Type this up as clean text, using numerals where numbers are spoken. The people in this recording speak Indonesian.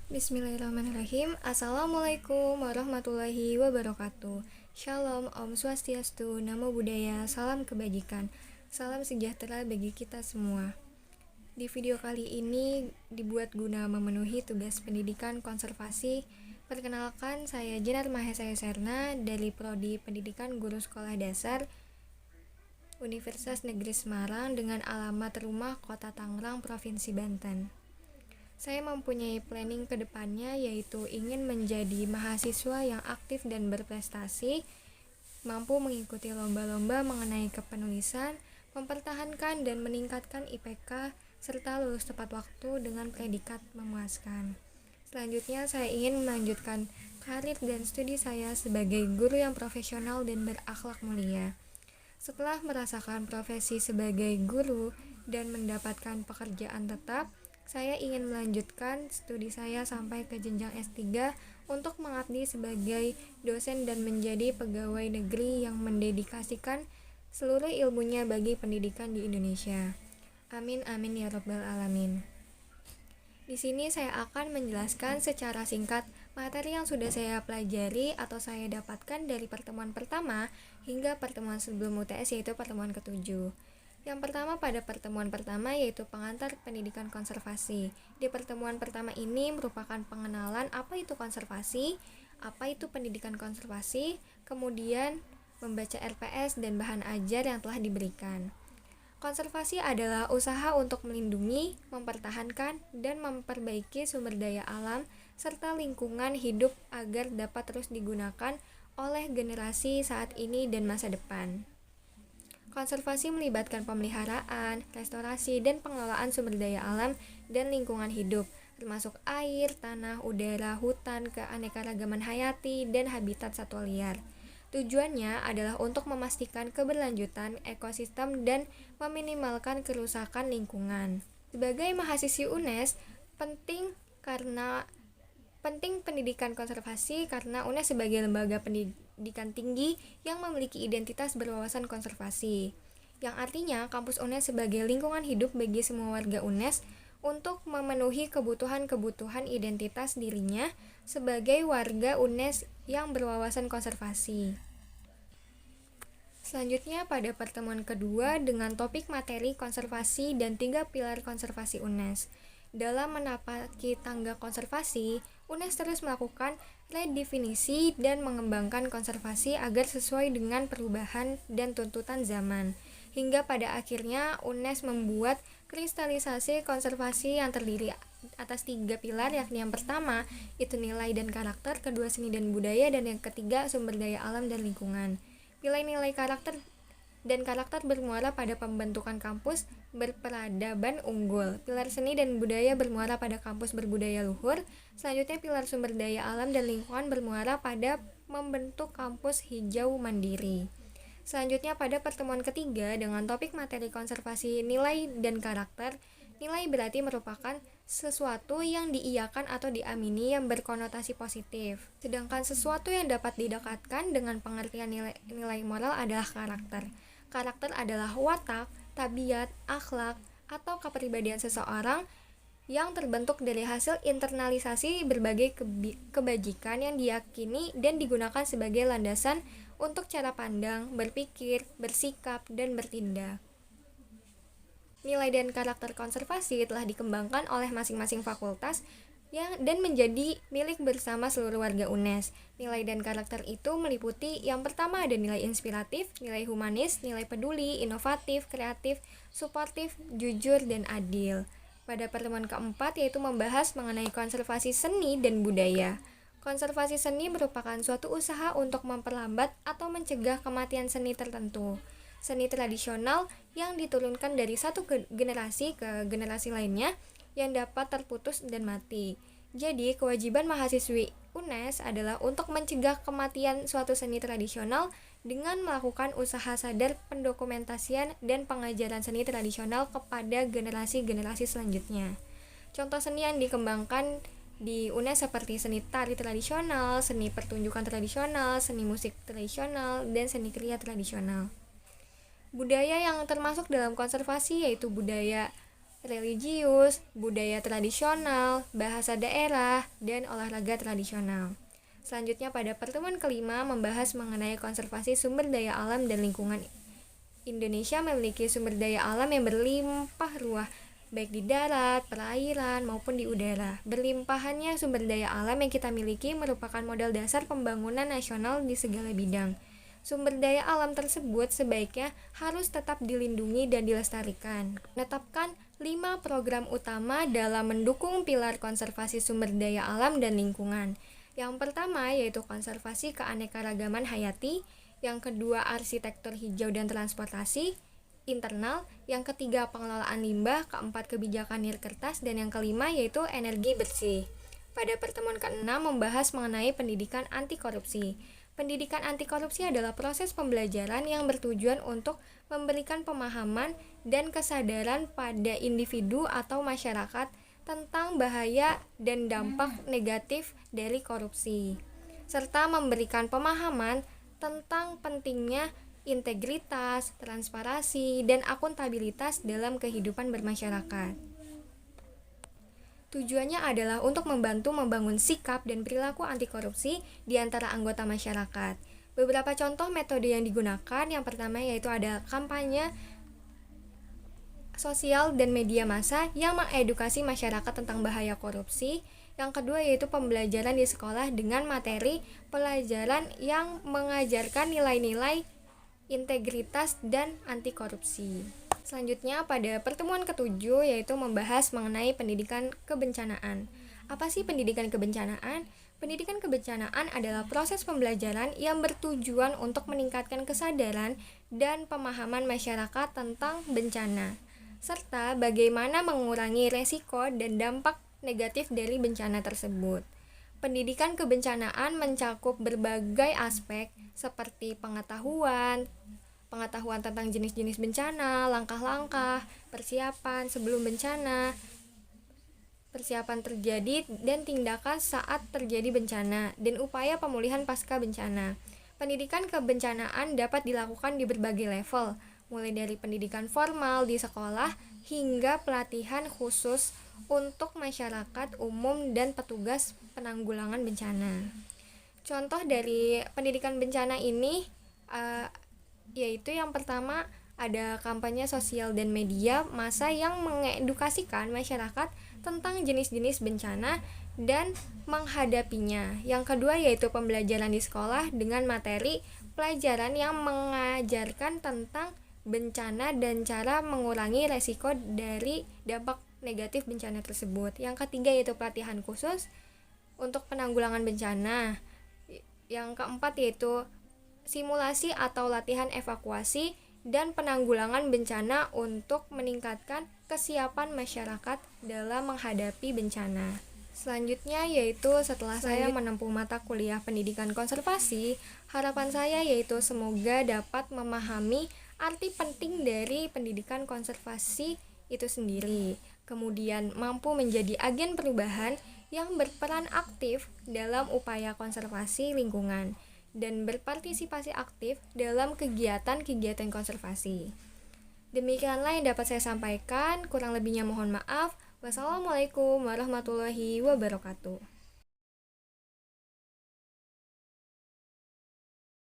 Bismillahirrahmanirrahim. Assalamualaikum warahmatullahi wabarakatuh. Shalom, Om Swastiastu, Namo Buddhaya, salam kebajikan, salam sejahtera bagi kita semua. Di video kali ini dibuat guna memenuhi tugas pendidikan konservasi. Perkenalkan, saya Jenar Mahesa Serna dari Prodi Pendidikan Guru Sekolah Dasar Universitas Negeri Semarang dengan alamat rumah Kota Tangerang, Provinsi Banten. Saya mempunyai planning ke depannya, yaitu ingin menjadi mahasiswa yang aktif dan berprestasi, mampu mengikuti lomba-lomba mengenai kepenulisan, mempertahankan dan meningkatkan IPK, serta lulus tepat waktu dengan predikat memuaskan. Selanjutnya, saya ingin melanjutkan karir dan studi saya sebagai guru yang profesional dan berakhlak mulia. Setelah merasakan profesi sebagai guru dan mendapatkan pekerjaan tetap, saya ingin melanjutkan studi saya sampai ke jenjang S3 untuk mengabdi sebagai dosen dan menjadi pegawai negeri yang mendedikasikan seluruh ilmunya bagi pendidikan di Indonesia. Amin amin ya rabbal alamin. Di sini saya akan menjelaskan secara singkat materi yang sudah saya pelajari atau saya dapatkan dari pertemuan pertama hingga pertemuan sebelum UTS, yaitu pertemuan ke-7. Yang pertama, pada pertemuan pertama yaitu pengantar pendidikan konservasi. Di pertemuan pertama ini merupakan pengenalan apa itu konservasi, apa itu pendidikan konservasi, kemudian membaca RPS dan bahan ajar yang telah diberikan. Konservasi adalah usaha untuk melindungi, mempertahankan, dan memperbaiki sumber daya alam serta lingkungan hidup agar dapat terus digunakan oleh generasi saat ini dan masa depan. Konservasi melibatkan pemeliharaan, restorasi, dan pengelolaan sumber daya alam dan lingkungan hidup, termasuk air, tanah, udara, hutan, keanekaragaman hayati, dan habitat satwa liar. Tujuannya adalah untuk memastikan keberlanjutan ekosistem dan meminimalkan kerusakan lingkungan. Sebagai mahasiswi UNES, penting pendidikan konservasi karena UNES sebagai lembaga pendidikan tinggi yang memiliki identitas berwawasan konservasi, yang artinya kampus UNES sebagai lingkungan hidup bagi semua warga UNES untuk memenuhi kebutuhan identitas dirinya sebagai warga UNES yang berwawasan konservasi. Selanjutnya, pada pertemuan kedua dengan topik materi konservasi dan 3 pilar konservasi UNES. Dalam menapaki tangga konservasi, UNES terus melakukan redefinisi dan mengembangkan konservasi agar sesuai dengan perubahan dan tuntutan zaman. Hingga pada akhirnya UNES membuat kristalisasi konservasi yang terdiri atas 3 pilar, yakni yang pertama itu nilai dan karakter, kedua seni dan budaya, dan yang ketiga sumber daya alam dan lingkungan. Nilai-nilai karakter bermuara pada pembentukan kampus berperadaban unggul. Pilar seni dan budaya bermuara pada kampus berbudaya luhur. Selanjutnya, pilar sumber daya alam dan lingkungan bermuara pada membentuk kampus hijau mandiri. Selanjutnya, pada pertemuan ketiga dengan topik materi konservasi nilai dan karakter, nilai berarti merupakan sesuatu yang diiyakan atau diamini yang berkonotasi positif. Sedangkan sesuatu yang dapat didekatkan dengan pengertian nilai moral adalah karakter. Karakter adalah watak, tabiat, akhlak, atau kepribadian seseorang yang terbentuk dari hasil internalisasi berbagai kebajikan yang diyakini dan digunakan sebagai landasan untuk cara pandang, berpikir, bersikap, dan bertindak. Nilai dan karakter konservasi telah dikembangkan oleh masing-masing fakultas dan menjadi milik bersama seluruh warga UNES. Nilai dan karakter itu meliputi yang pertama ada nilai inspiratif, nilai humanis, nilai peduli, inovatif, kreatif, suportif, jujur, dan adil. Pada pertemuan keempat yaitu membahas mengenai konservasi seni dan budaya. Konservasi seni merupakan suatu usaha untuk memperlambat atau mencegah kematian seni tertentu. Seni tradisional yang diturunkan dari satu generasi ke generasi lainnya yang dapat terputus dan mati. Jadi, kewajiban mahasiswi UNES adalah untuk mencegah kematian suatu seni tradisional dengan melakukan usaha sadar pendokumentasian dan pengajaran seni tradisional kepada generasi-generasi selanjutnya. Contoh seni yang dikembangkan di UNES seperti seni tari tradisional, seni pertunjukan tradisional, seni musik tradisional, dan seni kriya tradisional. Budaya yang termasuk dalam konservasi yaitu budaya religius, budaya tradisional, bahasa daerah, dan olahraga tradisional. Selanjutnya pada pertemuan kelima membahas mengenai konservasi sumber daya alam dan lingkungan. Indonesia memiliki sumber daya alam yang berlimpah ruah, baik di darat, perairan, maupun di udara. Berlimpahannya sumber daya alam yang kita miliki merupakan modal dasar pembangunan nasional di segala bidang. Sumber daya alam tersebut sebaiknya harus tetap dilindungi dan dilestarikan. Menetapkan 5 program utama dalam mendukung pilar konservasi sumber daya alam dan lingkungan. Yang pertama yaitu konservasi keanekaragaman hayati, yang kedua arsitektur hijau dan transportasi internal, yang ketiga pengelolaan limbah, keempat kebijakan nirkertas, dan yang kelima yaitu energi bersih. Pada pertemuan ke-6 membahas mengenai pendidikan anti korupsi. Pendidikan anti korupsi adalah proses pembelajaran yang bertujuan untuk memberikan pemahaman dan kesadaran pada individu atau masyarakat tentang bahaya dan dampak negatif dari korupsi, serta memberikan pemahaman tentang pentingnya integritas, transparansi, dan akuntabilitas dalam kehidupan bermasyarakat. Tujuannya adalah untuk membantu membangun sikap dan perilaku anti korupsi di antara anggota masyarakat. Beberapa contoh metode yang digunakan, yang pertama yaitu ada kampanye sosial dan media massa yang mengedukasi masyarakat tentang bahaya korupsi. Yang kedua yaitu pembelajaran di sekolah dengan materi pelajaran yang mengajarkan nilai-nilai integritas dan anti korupsi. Selanjutnya pada pertemuan ke-7 yaitu membahas mengenai pendidikan kebencanaan. Apa sih pendidikan kebencanaan? Pendidikan kebencanaan adalah proses pembelajaran yang bertujuan untuk meningkatkan kesadaran dan pemahaman masyarakat tentang bencana, serta bagaimana mengurangi resiko dan dampak negatif dari bencana tersebut. Pendidikan kebencanaan mencakup berbagai aspek seperti pengetahuan tentang jenis-jenis bencana, langkah-langkah, persiapan sebelum bencana, persiapan terjadi dan tindakan saat terjadi bencana, dan upaya pemulihan pasca bencana. Pendidikan kebencanaan dapat dilakukan di berbagai level, mulai dari pendidikan formal di sekolah hingga pelatihan khusus untuk masyarakat umum dan petugas penanggulangan bencana. Contoh dari pendidikan bencana ini yaitu yang pertama ada kampanye sosial dan media massa yang mengedukasikan masyarakat tentang jenis-jenis bencana dan menghadapinya. Yang kedua yaitu pembelajaran di sekolah dengan materi pelajaran yang mengajarkan tentang bencana dan cara mengurangi resiko dari dampak negatif bencana tersebut. Yang ketiga yaitu pelatihan khusus untuk penanggulangan bencana. Yang keempat yaitu simulasi atau latihan evakuasi dan penanggulangan bencana untuk meningkatkan kesiapan masyarakat dalam menghadapi bencana. Selanjutnya yaitu setelah saya menempuh mata kuliah pendidikan konservasi, harapan saya yaitu semoga dapat memahami arti penting dari pendidikan konservasi itu sendiri, kemudian mampu menjadi agen perubahan yang berperan aktif dalam upaya konservasi lingkungan dan berpartisipasi aktif dalam kegiatan-kegiatan konservasi. Demikianlah yang dapat saya sampaikan, kurang lebihnya mohon maaf. Wassalamualaikum warahmatullahi wabarakatuh.